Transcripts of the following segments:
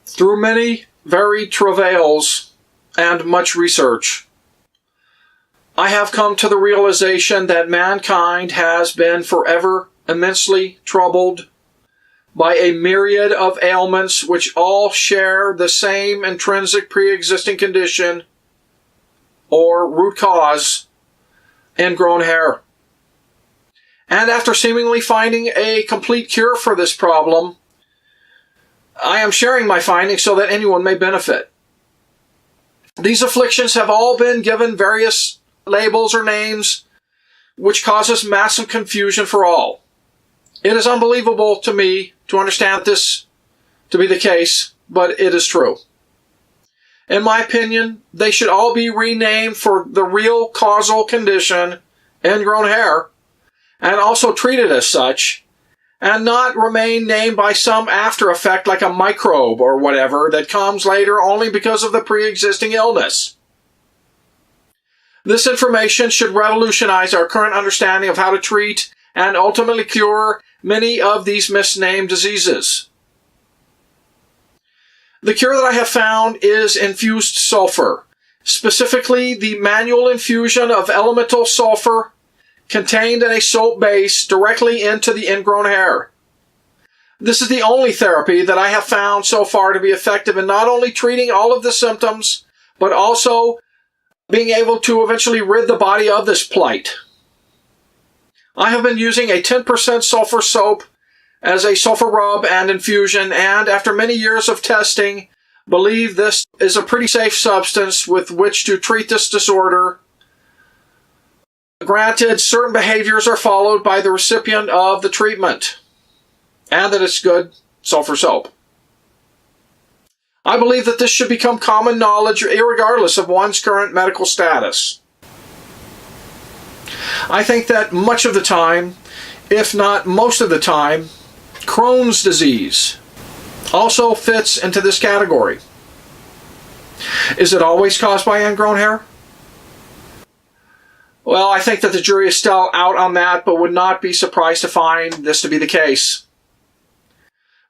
Through many varied travails and much research, I have come to the realization that mankind has been forever immensely troubled by a myriad of ailments which all share the same intrinsic pre-existing condition or root cause: ingrown hair. And after seemingly finding a complete cure for this problem, I am sharing my findings so that anyone may benefit. These afflictions have all been given various labels or names, which causes massive confusion for all. It is unbelievable to me to understand this to be the case, but it is true. In my opinion, they should all be renamed for the real causal condition, ingrown hair, and also treated as such, and not remain named by some after effect like a microbe or whatever that comes later only because of the pre-existing illness. This information should revolutionize our current understanding of how to treat and ultimately cure many of these misnamed diseases. The cure that I have found is infused sulfur, specifically the manual infusion of elemental sulfur contained in a soap base directly into the ingrown hair. This is the only therapy that I have found so far to be effective in not only treating all of the symptoms, but also being able to eventually rid the body of this plight. I have been using a 10% sulfur soap as a sulfur rub and infusion, and after many years of testing, believe this is a pretty safe substance with which to treat this disorder. Granted, certain behaviors are followed by the recipient of the treatment, and that it's good sulfur soap. I believe that this should become common knowledge irregardless of one's current medical status. I think that much of the time, if not most of the time, Chron's disease also fits into this category. Is it always caused by ingrown hair? Well, I think that the jury is still out on that, but would not be surprised to find this to be the case.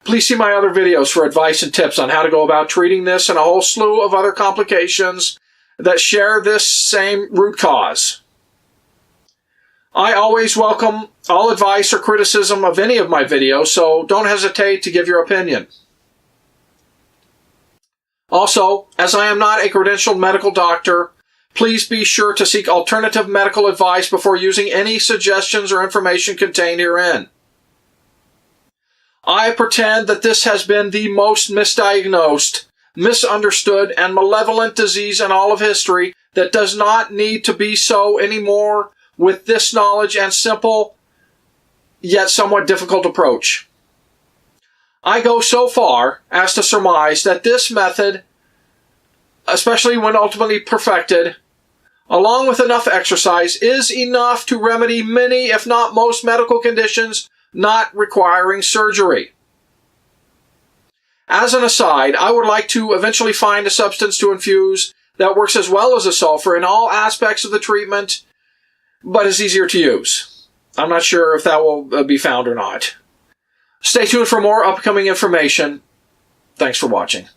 Please see my other videos for advice and tips on how to go about treating this and a whole slew of other complications that share this same root cause. I always welcome all advice or criticism of any of my videos, so don't hesitate to give your opinion. Also, as I am not a credentialed medical doctor, please be sure to seek alternative medical advice before using any suggestions or information contained herein. I pretend that this has been the most misdiagnosed, misunderstood, and malevolent disease in all of history that does not need to be so anymore with this knowledge and simple, yet somewhat difficult approach. I go so far as to surmise that this method, especially when ultimately perfected, along with enough exercise, is enough to remedy many, if not most, medical conditions not requiring surgery. As an aside, I would like to eventually find a substance to infuse that works as well as a sulfur in all aspects of the treatment, but is easier to use. I'm not sure if that will be found or not. Stay tuned for more upcoming information. Thanks for watching.